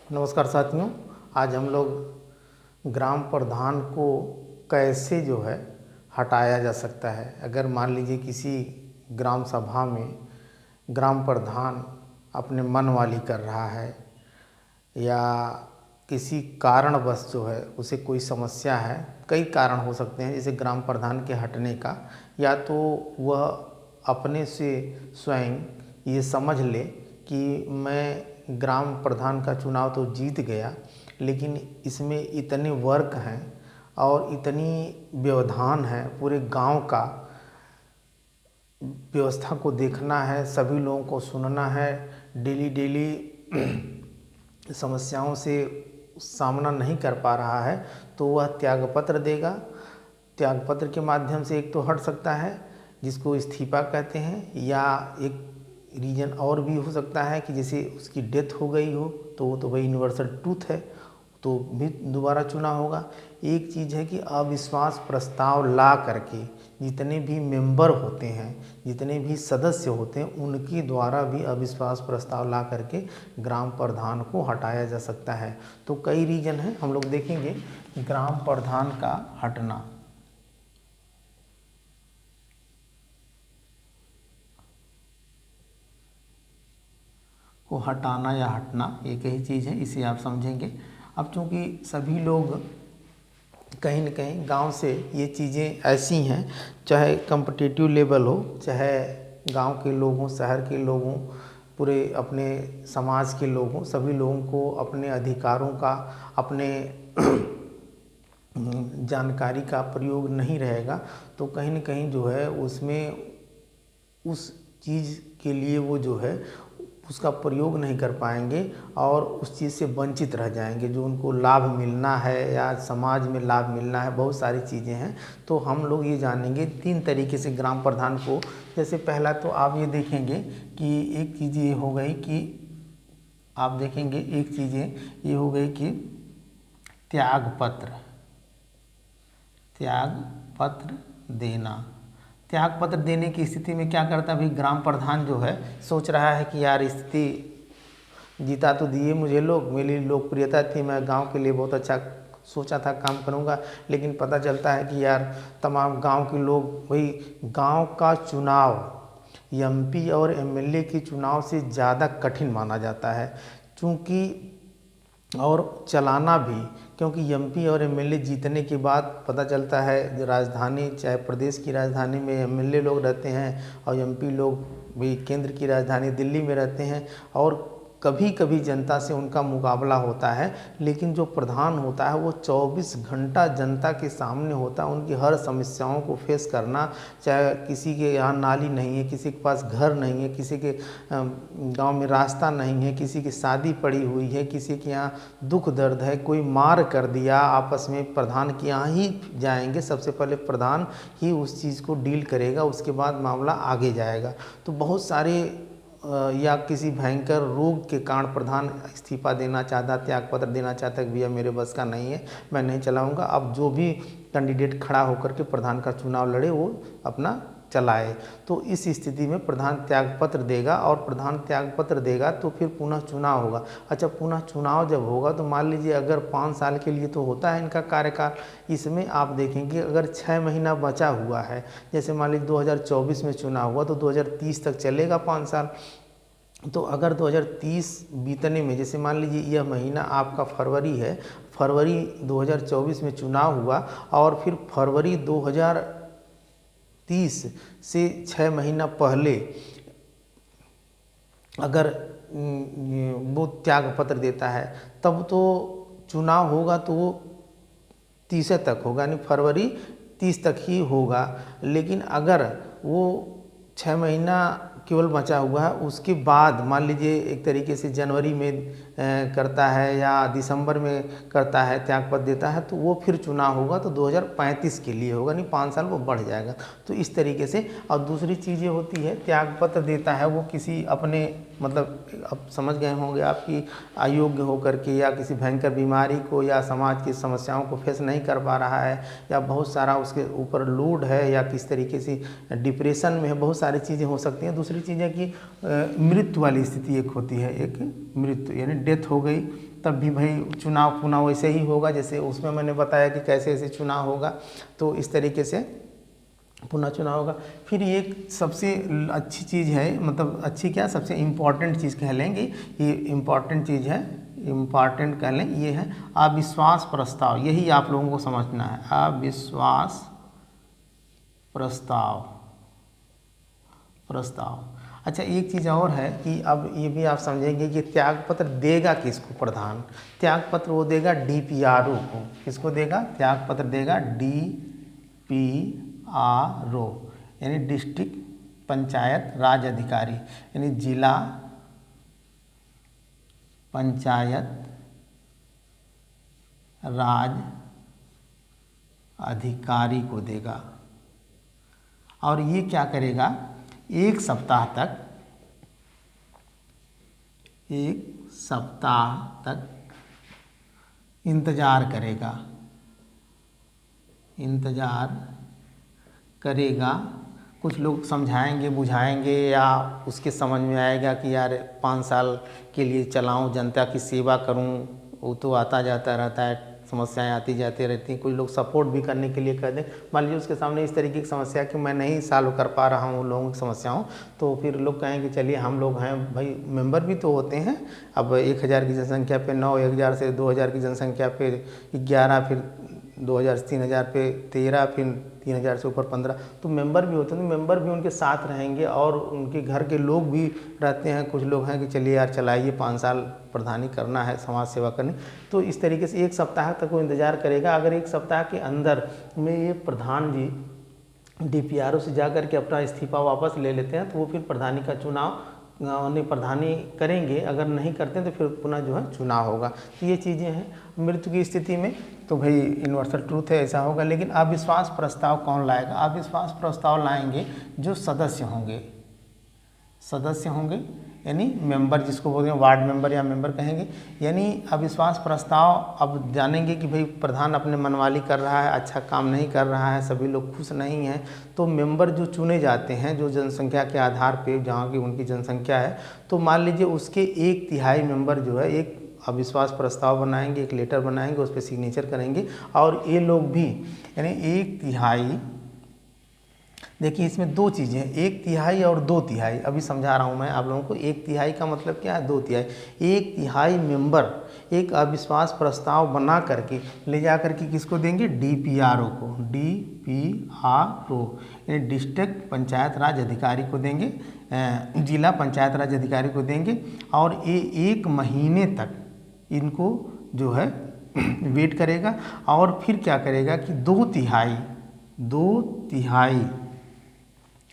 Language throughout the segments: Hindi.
नमस्कार साथियों। आज हम लोग ग्राम प्रधान को कैसे जो है हटाया जा सकता है। अगर मान लीजिए किसी ग्राम सभा में ग्राम प्रधान अपने मन वाली कर रहा है या किसी कारणवश जो है उसे कोई समस्या है, कई कारण हो सकते हैं जैसे ग्राम प्रधान के हटने का, या तो वह अपने से स्वयं ये समझ ले कि मैं ग्राम प्रधान का चुनाव तो जीत गया, लेकिन इसमें इतने वर्क हैं और इतनी व्यवधान है, पूरे गांव का व्यवस्था को देखना है, सभी लोगों को सुनना है, डेली डेली समस्याओं से सामना नहीं कर पा रहा है, तो वह त्यागपत्र देगा। त्यागपत्र के माध्यम से एक तो हट सकता है, जिसको इस्तीफा कहते हैं, या एक रीजन और भी हो सकता है कि जैसे उसकी डेथ हो गई हो तो वो तो भाई यूनिवर्सल ट्रूथ है, तो भी दोबारा चुनाव होगा। एक चीज़ है कि अविश्वास प्रस्ताव ला करके जितने भी मेंबर होते हैं, जितने भी सदस्य होते हैं, उनके द्वारा भी अविश्वास प्रस्ताव ला करके ग्राम प्रधान को हटाया जा सकता है। तो कई रीजन हैं, हम लोग देखेंगे ग्राम प्रधान का हटना। को हटाना या हटना एक ही चीज़ है, इसे आप समझेंगे। अब चूँकि सभी लोग कहीं न कहीं गांव से ये चीज़ें ऐसी हैं, चाहे कॉम्पिटिटिव लेवल हो, चाहे गांव के लोग हों, शहर के लोग हों, पूरे अपने समाज के लोग हों, सभी लोगों को अपने अधिकारों का, अपने जानकारी का प्रयोग नहीं रहेगा, तो कहीं न कहीं जो है उसमें उस चीज़ के लिए वो जो है उसका प्रयोग नहीं कर पाएंगे और उस चीज़ से वंचित रह जाएंगे, जो उनको लाभ मिलना है या समाज में लाभ मिलना है। बहुत सारी चीज़ें हैं, तो हम लोग ये जानेंगे 3 तरीके से ग्राम प्रधान को। जैसे पहला तो आप ये देखेंगे कि एक चीज़ ये हो गई कि आप देखेंगे एक चीज़ें ये हो गई कि त्यागपत्र देना। त्यागपत्र देने की स्थिति में क्या करता है, अभी ग्राम प्रधान जो है सोच रहा है कि यार स्थिति जीता तो दिए मुझे लोग, मेरी लोकप्रियता थी, मैं गांव के लिए बहुत अच्छा सोचा था काम करूंगा, लेकिन पता चलता है कि यार तमाम गांव के लोग, भाई गांव का चुनाव एमपी और एमएलए के चुनाव से ज़्यादा कठिन माना जाता है, चूँकि और चलाना भी, क्योंकि एमपी और एमएलए जीतने के बाद पता चलता है राजधानी, चाहे प्रदेश की राजधानी में एमएलए लोग रहते हैं और एमपी लोग भी केंद्र की राजधानी दिल्ली में रहते हैं, और कभी कभी जनता से उनका मुकाबला होता है, लेकिन जो प्रधान होता है वो 24 घंटा जनता के सामने होता है। उनकी हर समस्याओं को फेस करना, चाहे किसी के यहाँ नाली नहीं है, किसी के पास घर नहीं है, किसी के गांव में रास्ता नहीं है, किसी की शादी पड़ी हुई है, किसी के यहाँ दुख दर्द है, कोई मार कर दिया, आपस में प्रधान के यहाँ ही जाएंगे, सबसे पहले प्रधान ही उस चीज़ को डील करेगा, उसके बाद मामला आगे जाएगा। तो बहुत सारे या किसी भयंकर रोग के कारण प्रधान इस्तीफा देना चाहता, त्यागपत्र देना चाहता है कि भैया मेरे बस का नहीं है, मैं नहीं चलाऊंगा। अब जो भी कैंडिडेट खड़ा होकर के प्रधान का चुनाव लड़े वो अपना चलाए। तो इस स्थिति में प्रधान त्यागपत्र देगा, और प्रधान त्यागपत्र देगा तो फिर पुनः चुनाव होगा। अच्छा, पुनः चुनाव जब होगा तो मान लीजिए अगर 5 साल के लिए तो होता है इनका कार्यकाल, इसमें आप देखेंगे अगर 6 महीना बचा हुआ है, जैसे मान लीजिए 2024 में चुनाव हुआ तो 2030 तक चलेगा 5 साल। तो अगर 2030 बीतने में, जैसे मान लीजिए यह महीना आपका फरवरी है, फरवरी 2024 में चुनाव हुआ और फिर फरवरी 2030 से 6 महीना पहले अगर वो त्यागपत्र देता है, तब तो चुनाव होगा तो वो 30 तक होगा, यानी फरवरी 30 तक ही होगा। लेकिन अगर वो 6 महीना केवल बचा हुआ है, उसके बाद मान लीजिए एक तरीके से जनवरी में करता है या दिसंबर में करता है, त्यागपत्र देता है, तो वो फिर चुनाव होगा तो 2035 के लिए होगा, नहीं 5 साल वो बढ़ जाएगा। तो इस तरीके से। और दूसरी चीज़ ये होती है, त्यागपत्र देता है वो किसी अपने, मतलब अब समझ गए होंगे आपकी अयोग्य होकर के, या किसी भयंकर बीमारी को या समाज की समस्याओं को फेस नहीं कर पा रहा है, या बहुत सारा उसके ऊपर लोड है, या किस तरीके से डिप्रेशन में है, बहुत सारी चीज़ें हो सकती हैं। दूसरी चीज़ है कि मृत्यु वाली स्थिति एक होती है, एक मृत्यु यानी डेथ हो गई, तब भी भाई चुनाव पुनः वैसे ही होगा जैसे उसमें मैंने बताया कि कैसे ऐसे चुनाव होगा। तो इस तरीके से पुनः चुनाव होगा। फिर एक सबसे अच्छी चीज़ है, मतलब अच्छी क्या, सबसे इम्पॉर्टेंट चीज़ कह लेंगे, ये इम्पॉर्टेंट चीज़ है, इम्पॉर्टेंट कह लें, ये है अविश्वास प्रस्ताव। यही आप लोगों को समझना है, अविश्वास प्रस्ताव। अच्छा, एक चीज़ और है कि अब ये भी आप समझेंगे कि त्यागपत्र देगा किसको प्रधान। त्यागपत्र वो देगा डीपीआरओ को। किसको देगा? त्यागपत्र देगा डीपीआरओ, यानी डिस्ट्रिक्ट पंचायत राज अधिकारी, यानी जिला पंचायत राज अधिकारी को देगा। और ये क्या करेगा, एक सप्ताह तक इंतज़ार करेगा। कुछ लोग समझाएंगे बुझाएंगे या उसके समझ में आएगा कि यार 5 साल के लिए चलाऊं, जनता की सेवा करूं, वो तो आता जाता रहता है, समस्याएं आती जाती रहती हैं। कुछ लोग सपोर्ट भी करने के लिए कर दें। मान लीजिए उसके सामने इस तरीके की समस्या कि मैं नहीं सॉल्व कर पा रहा हूँ लोगों की समस्याओं, तो फिर लोग कहेंगे चलिए हम लोग हैं भाई, मेंबर भी तो होते हैं। अब 1000 की जनसंख्या पे 9, 1000 से 2000 की जनसंख्या पे 11, फिर 2000 से 3000 पे 13, फिर 3000 से ऊपर 15, तो मेंबर भी होते हैं। तो मेंबर भी उनके साथ रहेंगे और उनके घर के लोग भी रहते हैं। कुछ लोग हैं कि चलिए यार चलाइए, 5 साल प्रधानी करना है, समाज सेवा करनी। तो इस तरीके से 1 सप्ताह तक वो इंतज़ार करेगा। अगर 1 सप्ताह के अंदर में ये प्रधान जी डीपीआरओ से जा कर के अपना इस्तीफा वापस ले लेते हैं तो वो फिर प्रधानी का चुनाव प्रधानी करेंगे। अगर नहीं करते तो फिर पुनः जो है चुनाव होगा। तो ये चीज़ें हैं मृत्यु की स्थिति में, तो भाई यूनिवर्सल ट्रूथ है, ऐसा होगा। लेकिन अविश्वास प्रस्ताव कौन लाएगा? अविश्वास प्रस्ताव लाएंगे जो सदस्य होंगे, यानी मेंबर, जिसको बोलते हैं वार्ड मेंबर या मेंबर कहेंगे। यानी अविश्वास प्रस्ताव अब जानेंगे कि भाई प्रधान अपने मनमानी कर रहा है, अच्छा काम नहीं कर रहा है, सभी लोग खुश नहीं हैं, तो मेंबर जो चुने जाते हैं जो जनसंख्या के आधार पे, जहाँ की उनकी जनसंख्या है, तो मान लीजिए उसके 1/3 मेंबर जो है एक अविश्वास प्रस्ताव बनाएंगे, एक लेटर बनाएंगे, उस पर सिग्नेचर करेंगे। और ये लोग भी, यानी 1/3, देखिए इसमें 2 चीज़ें हैं, 1/3 और 2/3। अभी समझा रहा हूँ मैं आप लोगों को। 1/3 का मतलब क्या है, 2/3। 1/3 मेंबर एक अविश्वास प्रस्ताव बना करके ले जा करके किसको देंगे? डीपीआरओ को, डीपीआरओ यानी डिस्ट्रिक्ट पंचायत राज अधिकारी को देंगे, जिला पंचायत राज अधिकारी को देंगे। और ये 1 महीने तक इनको जो है वेट करेगा। और फिर क्या करेगा कि 2/3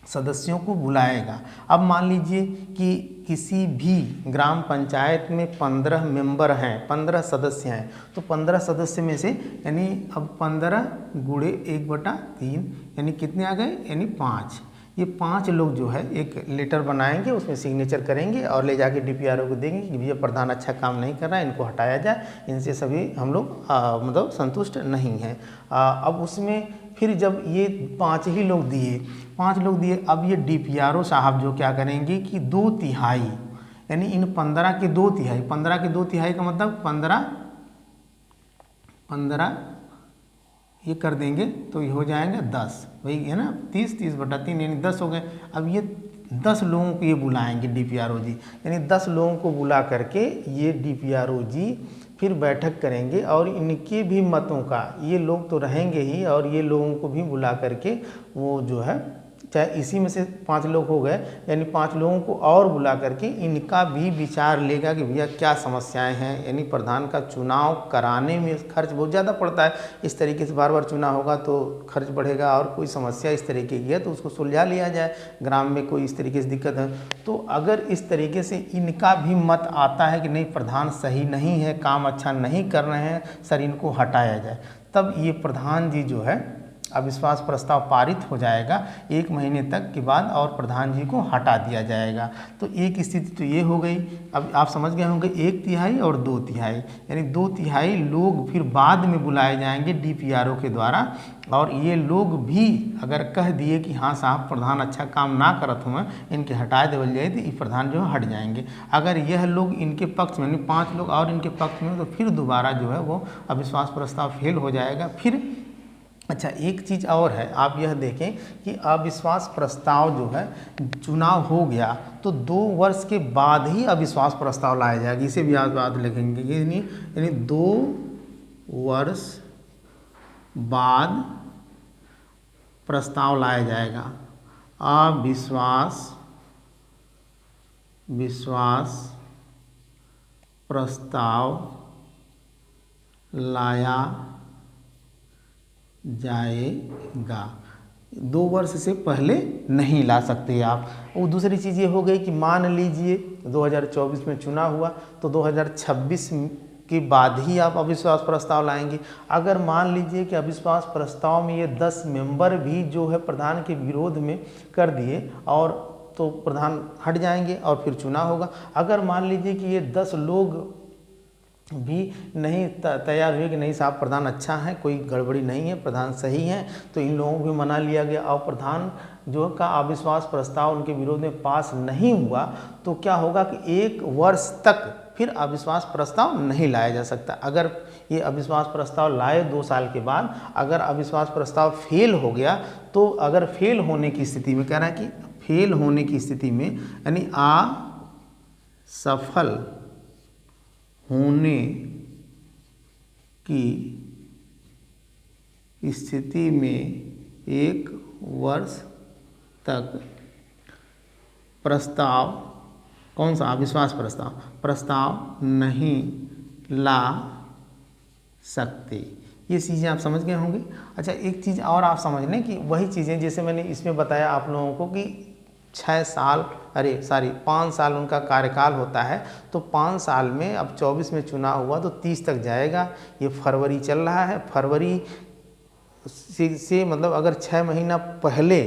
सदस्यों को बुलाएगा। अब मान लीजिए कि किसी भी ग्राम पंचायत में 15 मेंबर हैं, 15 सदस्य हैं, तो 15 सदस्य में से यानी अब 15 गुणे 1/3 यानी कितने आ गए? यानी 5। ये 5 लोग जो है एक लेटर बनाएंगे, उसमें सिग्नेचर करेंगे और ले जाके डीपीआरओ को देंगे कि भैया प्रधान अच्छा काम नहीं कर रहा है, इनको हटाया जाए, इनसे सभी हम लोग मतलब संतुष्ट नहीं हैं। अब उसमें फिर जब ये 5 ही लोग दिए, 5 लोग दिए, अब ये डीपीआरओ साहब जो क्या करेंगे कि 2/3 यानी इन 15 के 2/3, 15 के 2/3 का मतलब 15 ये कर देंगे तो ये हो जाएंगे 10, वही है ना, 30/3 यानी 10 हो गए। अब ये 10 लोगों को ये बुलाएंगे डीपीआरओ जी, यानी 10 लोगों को बुला करके ये डीपीआरओ जी फिर बैठक करेंगे और इनके भी मतों का, ये लोग तो रहेंगे ही, और ये लोगों को भी बुला करके वो जो है, चाहे इसी में से 5 लोग हो गए, यानी 5 लोगों को और बुला करके इनका भी विचार लेगा कि भैया क्या समस्याएं हैं। यानी प्रधान का चुनाव कराने में खर्च बहुत ज़्यादा पड़ता है, इस तरीके से बार बार चुनाव होगा तो खर्च बढ़ेगा, और कोई समस्या इस तरीके की है तो उसको सुलझा लिया जाए। ग्राम में कोई इस तरीके से दिक्कत है तो अगर इस तरीके से इनका भी मत आता है कि नहीं प्रधान सही नहीं है, काम अच्छा नहीं कर रहे हैं सर, इनको हटाया जाए, तब ये प्रधान जी जो है अविश्वास प्रस्ताव पारित हो जाएगा 1 महीने तक के बाद और प्रधान जी को हटा दिया जाएगा। तो एक स्थिति तो ये हो गई। अब आप समझ गए होंगे 1/3 और 2/3, यानी 2/3 लोग फिर बाद में बुलाए जाएंगे DPRO के द्वारा, और ये लोग भी अगर कह दिए कि हाँ साहब प्रधान अच्छा काम ना करत हुए, इनके हटा देवल जाए, तो ये प्रधान जो है हट जाएंगे। अगर यह लोग इनके पक्ष में, यानी 5 लोग और इनके पक्ष में, तो फिर दोबारा जो है वो अविश्वास प्रस्ताव फेल हो जाएगा। फिर अच्छा एक चीज़ और है, आप यह देखें कि अविश्वास प्रस्ताव जो है, चुनाव हो गया तो 2 वर्ष के बाद ही अविश्वास प्रस्ताव लाया जाएगा। इसे भी आप बात लिखेंगे, यानी 2 वर्ष बाद प्रस्ताव लाया जाएगा। विश्वास प्रस्ताव लाया जाएगा। 2 वर्ष से पहले नहीं ला सकते आप। और दूसरी चीज़ ये हो गई कि मान लीजिए 2024 में चुनाव हुआ तो 2026 के बाद ही आप अविश्वास प्रस्ताव लाएंगे। अगर मान लीजिए कि अविश्वास प्रस्ताव में ये 10 मेंबर भी जो है प्रधान के विरोध में कर दिए, और तो प्रधान हट जाएंगे और फिर चुनाव होगा। अगर मान लीजिए कि ये 10 लोग भी नहीं तैयार हुए कि नहीं साहब प्रधान अच्छा है, कोई गड़बड़ी नहीं है, प्रधान सही है, तो इन लोगों को भी मना लिया गया और प्रधान जो का अविश्वास प्रस्ताव उनके विरोध में पास नहीं हुआ, तो क्या होगा कि 1 वर्ष तक फिर अविश्वास प्रस्ताव नहीं लाया जा सकता। अगर ये अविश्वास प्रस्ताव लाए 2 साल के बाद, अगर अविश्वास प्रस्ताव फेल हो गया, तो अगर फेल होने की स्थिति में, कह रहा है कि फेल होने की स्थिति में, यानी असफल होने की स्थिति में 1 वर्ष तक प्रस्ताव, कौन सा अविश्वास प्रस्ताव नहीं ला सकते। ये चीज़ें आप समझ गए होंगे। अच्छा एक चीज़ और आप समझ लें कि वही चीज़ें जैसे मैंने इसमें बताया आप लोगों को कि 5 साल उनका कार्यकाल होता है, तो 5 साल में अब 24 में चुनाव हुआ तो 30 तक जाएगा। ये फरवरी चल रहा है, फरवरी से मतलब अगर 6 महीना पहले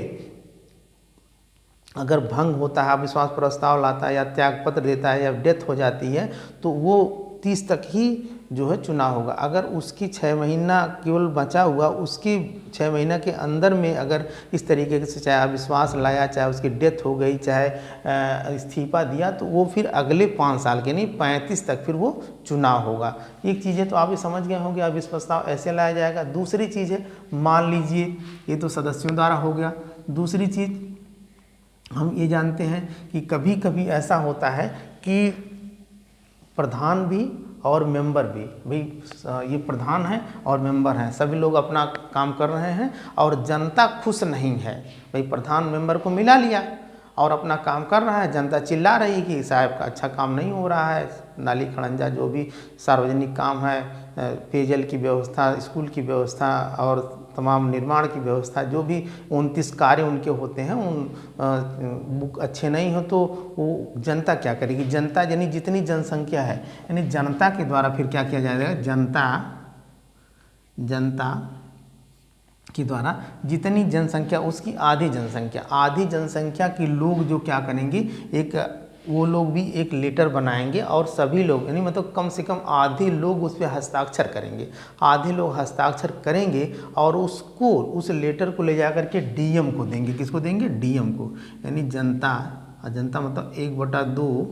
अगर भंग होता है, अविश्वास प्रस्ताव लाता है या त्यागपत्र देता है या डेथ हो जाती है, तो वो 30 तक ही जो है चुनाव होगा। अगर उसकी 6 महीना केवल बचा हुआ, उसकी 6 महीना के अंदर में अगर इस तरीके से चाहे अविश्वास लाया, चाहे उसकी डेथ हो गई, चाहे इस्तीफा दिया, तो वो फिर अगले 5 साल के नहीं 35 तक फिर वो चुनाव होगा। एक चीज़ तो आप ये समझ गए होंगे, अविश्वास प्रस्ताव ऐसे लाया जाएगा। दूसरी चीज़ है, मान लीजिए ये तो सदस्यों द्वारा हो गया। दूसरी चीज़ हम ये जानते हैं कि कभी कभी ऐसा होता है कि प्रधान भी और मेंबर भी, भाई ये प्रधान है और मेंबर हैं, सभी लोग अपना काम कर रहे हैं और जनता खुश नहीं है। भाई प्रधान मेंबर को मिला लिया और अपना काम कर रहा है, जनता चिल्ला रही है कि साहब का अच्छा काम नहीं हो रहा है, नाली खड़ंजा जो भी सार्वजनिक काम है, पेयजल की व्यवस्था, स्कूल की व्यवस्था और तमाम निर्माण की व्यवस्था, जो भी 29 कार्य उनके होते हैं उन अच्छे नहीं हो, तो वो जनता क्या करेगी। जनता यानी जितनी जनसंख्या है, यानी जनता के द्वारा फिर क्या किया जाएगा, जनता के द्वारा जितनी जनसंख्या, उसकी आधी जनसंख्या के लोग जो क्या करेंगे, वो लोग भी एक लेटर बनाएंगे और सभी लोग, यानी मतलब कम से कम आधे लोग उस पर हस्ताक्षर करेंगे। आधे लोग हस्ताक्षर करेंगे और उसको, उस लेटर को ले जा करके डीएम को देंगे। किसको देंगे, डीएम को। यानी जनता मतलब 1/2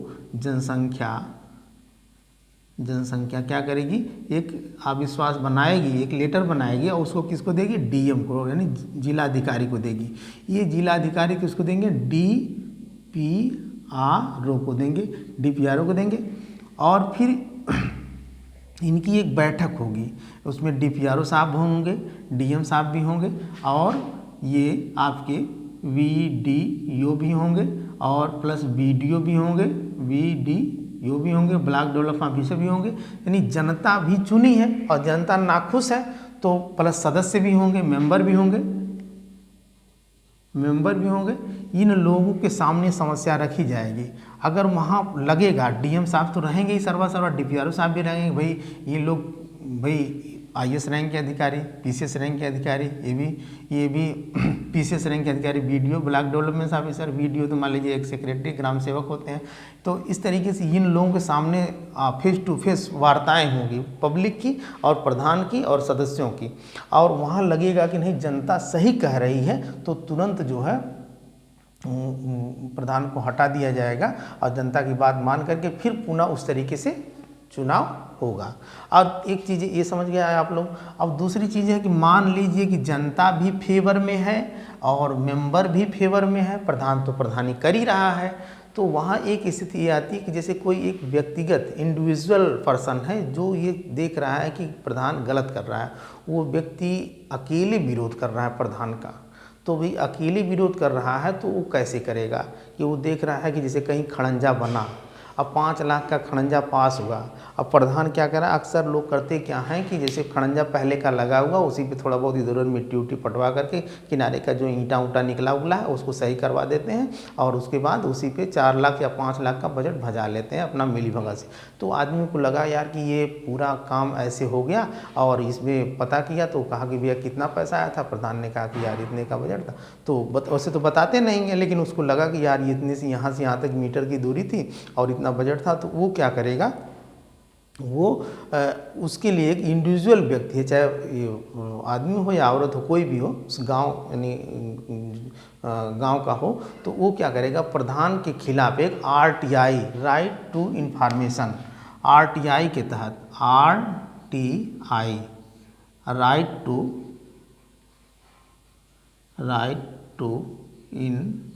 जनसंख्या क्या करेगी, एक अविश्वास बनाएगी, एक लेटर बनाएगी और उसको किसको देगी, डीएम को, यानी जिलाधिकारी को देगी। ये जिलाधिकारी किसको देंगे, डीपीआरओ को देंगे। और फिर इनकी एक बैठक होगी, उसमें डीपीआरओ साहब होंगे, डीएम साहब भी होंगे और ये आपके वीडीओ भी होंगे और प्लस बीडीओ भी होंगे, ब्लॉक डेवलपमेंट ऑफिसर भी होंगे। यानी जनता भी चुनी है और जनता नाखुश है, तो प्लस सदस्य भी होंगे, मेंबर भी होंगे। इन लोगों के सामने समस्या रखी जाएगी। अगर वहाँ लगेगा, डीएम साहब तो रहेंगे ही सर्वा, डीपीआरओ साहब भी रहेंगे, भाई ये लोग भाई IAS रैंक के अधिकारी, PCS रैंक के अधिकारी, ये भी PCS रैंक के अधिकारी, BDO block development officer, BDO तो मान लीजिए एक सेक्रेटरी ग्राम सेवक होते हैं। तो इस तरीके से इन लोगों के सामने फेस टू फेस वार्ताएं होंगी, पब्लिक की और प्रधान की और सदस्यों की, और वहाँ लगेगा कि नहीं जनता सही कह रही है तो तुरंत जो है प्रधान को हटा दिया जाएगा और जनता की बात मान करके फिर पुनः उस तरीके से चुनाव होगा। और एक चीज़ ये समझ गया है आप लोग। अब दूसरी चीज़ है कि मान लीजिए कि जनता भी फेवर में है और मेंबर भी फेवर में है, प्रधान तो प्रधानी कर ही रहा है, तो वहाँ एक स्थिति ये आती है कि जैसे कोई एक व्यक्तिगत इंडिविजुअल पर्सन है जो ये देख रहा है कि प्रधान गलत कर रहा है, वो व्यक्ति अकेले विरोध कर रहा है प्रधान का, तो भाई अकेले विरोध कर रहा है तो वो कैसे करेगा कि वो देख रहा है कि जैसे कहीं खड़ंजा बना, अब 5 लाख का खड़ंजा पास हुआ, अब प्रधान क्या करा, अक्सर लोग करते क्या हैं कि जैसे खड़ंजा पहले का लगा हुआ उसी पे थोड़ा बहुत इधर उधर मिट्टी उट्टी पटवा करके किनारे का जो ईंटा उंटा निकला उगला है उसको सही करवा देते हैं और उसके बाद उसी पे 4 लाख या 5 लाख का बजट भजा लेते हैं अपना मिलीभगत से। तो आदमी को लगा यार कि ये पूरा काम ऐसे हो गया, और इसमें पता किया तो कहा कि भैया कितना पैसा आया था, प्रधान ने कहा कि यार इतने का बजट था, तो वैसे तो बताते नहीं हैं, लेकिन उसको लगा कि यार ये इतने से यहाँ तक मीटर की दूरी थी और इतना बजट था, तो वो क्या करेगा, वो उसके लिए एक इंडिविजुअल व्यक्ति है, चाहे आदमी हो या औरत हो, कोई भी हो, उस गांव यानी गांव का हो, तो वो क्या करेगा, प्रधान के खिलाफ एक RTI right to information, RTI के तहत RTI राइट टू इंफॉर्मेशन,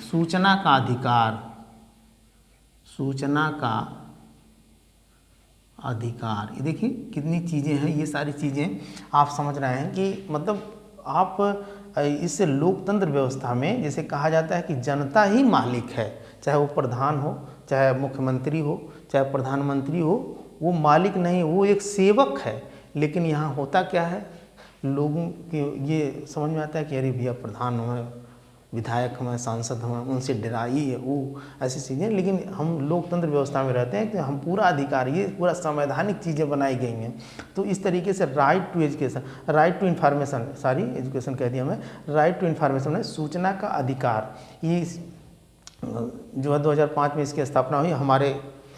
सूचना का अधिकार, सूचना का अधिकार। ये देखिए कितनी चीज़ें हैं, ये सारी चीज़ें आप समझ रहे हैं कि मतलब आप इस लोकतंत्र व्यवस्था में जैसे कहा जाता है कि जनता ही मालिक है, चाहे वो प्रधान हो, चाहे मुख्यमंत्री हो, चाहे प्रधानमंत्री हो, वो मालिक नहीं, वो एक सेवक है। लेकिन यहाँ होता क्या है, लोगों के ये समझ में आता है कि अरे भैया प्रधान हो, विधायक हमें, सांसद हमें, उनसे डराइए है वो ऐसी चीज़ें। लेकिन हम लोकतंत्र व्यवस्था में रहते हैं कि हम पूरा अधिकार, ये पूरा संवैधानिक चीज़ें बनाई गई हैं। तो इस तरीके से right to education, right to information, sorry education कह दिया मैं, राइट टू इन्फॉर्मेशन है सूचना का अधिकार। ये जो है 2005 में इसकी स्थापना हुई हमारे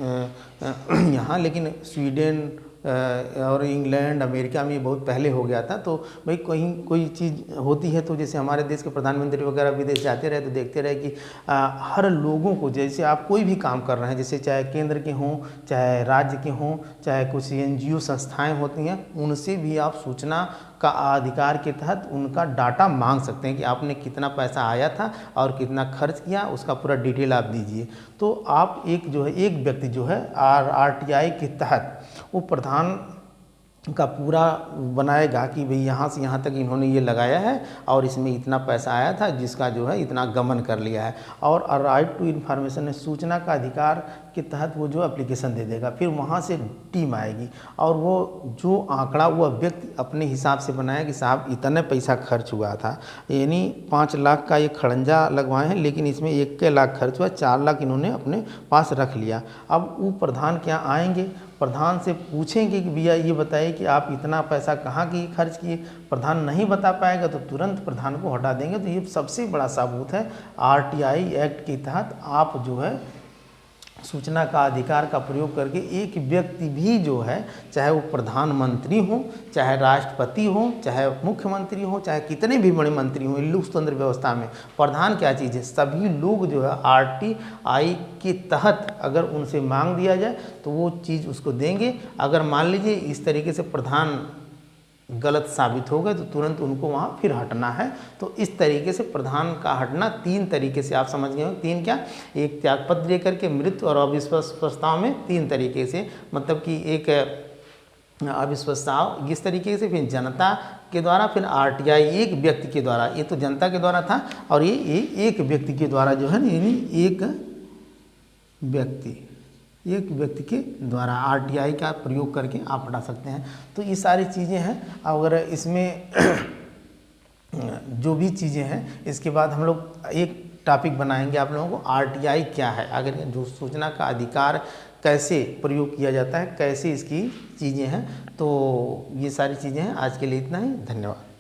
यहाँ, लेकिन स्वीडन और इंग्लैंड, अमेरिका में बहुत पहले हो गया था। तो भाई कहीं कोई चीज़ होती है तो जैसे हमारे देश के प्रधानमंत्री वगैरह विदेश जाते रहे तो देखते रहे कि हर लोगों को, जैसे आप कोई भी काम कर रहे हैं, जैसे चाहे केंद्र के हों, चाहे राज्य के हों, चाहे कुछ NGO संस्थाएं होती हैं, उनसे भी आप सूचना का अधिकार के तहत उनका डाटा मांग सकते हैं कि आपने कितना पैसा आया था और कितना खर्च किया, उसका पूरा डिटेल आप दीजिए। तो आप एक जो है, एक व्यक्ति जो है RTI के तहत वो प्रधान का पूरा बनाएगा कि भाई यहाँ से यहाँ तक इन्होंने ये लगाया है और इसमें इतना पैसा आया था, जिसका जो है इतना गमन कर लिया है। और राइट टू इन्फॉर्मेशन है सूचना का अधिकार के तहत वो जो एप्लीकेशन दे देगा, फिर वहाँ से टीम आएगी और वो जो आंकड़ा वो व्यक्ति अपने हिसाब से बनाया कि साहब इतने पैसा खर्च हुआ था, यानी 5 लाख का ये खड़ंजा लगवाए हैं, लेकिन इसमें 1 लाख खर्च हुआ, 4 लाख इन्होंने अपने पास रख लिया। अब वो प्रधान क्या आएंगे, प्रधान से पूछेंगे कि भैया ये बताइए कि आप इतना पैसा कहाँ किए, खर्च किए। प्रधान नहीं बता पाएगा तो तुरंत प्रधान को हटा देंगे। तो ये सबसे बड़ा सबूत है RTI एक्ट के तहत आप जो है सूचना का अधिकार का प्रयोग करके एक व्यक्ति भी जो है, चाहे वो प्रधानमंत्री हो, चाहे राष्ट्रपति हो, चाहे मुख्यमंत्री हो, चाहे कितने भी बड़े मंत्री हों, लोकतंत्र व्यवस्था में प्रधान क्या चीज़ है, सभी लोग जो है RTI के तहत अगर उनसे मांग दिया जाए तो वो चीज़ उसको देंगे। अगर मान लीजिए इस तरीके से प्रधान गलत साबित हो गए तो तुरंत उनको वहाँ फिर हटना है। तो इस तरीके से प्रधान का हटना 3 तरीके से आप समझ गए हो। 3 क्या, एक त्यागपत्र लेकर के, मृत्यु और अविश्वास प्रस्ताव में 3 तरीके से, मतलब कि एक अविश्वास प्रस्ताव इस तरीके से, फिर जनता के द्वारा, फिर RTI एक व्यक्ति के द्वारा। ये तो जनता के द्वारा था और ये एक व्यक्ति के द्वारा जो है ना, यानी एक व्यक्ति के द्वारा RTI का प्रयोग करके आप हटा सकते हैं। तो ये सारी चीज़ें हैं। अगर इसमें जो भी चीज़ें हैं, इसके बाद हम लोग एक टॉपिक बनाएंगे आप लोगों को। आरटीआई क्या है, अगर जो सूचना का अधिकार कैसे प्रयोग किया जाता है, कैसे इसकी चीज़ें हैं। तो ये सारी चीज़ें हैं। आज के लिए इतना ही, धन्यवाद।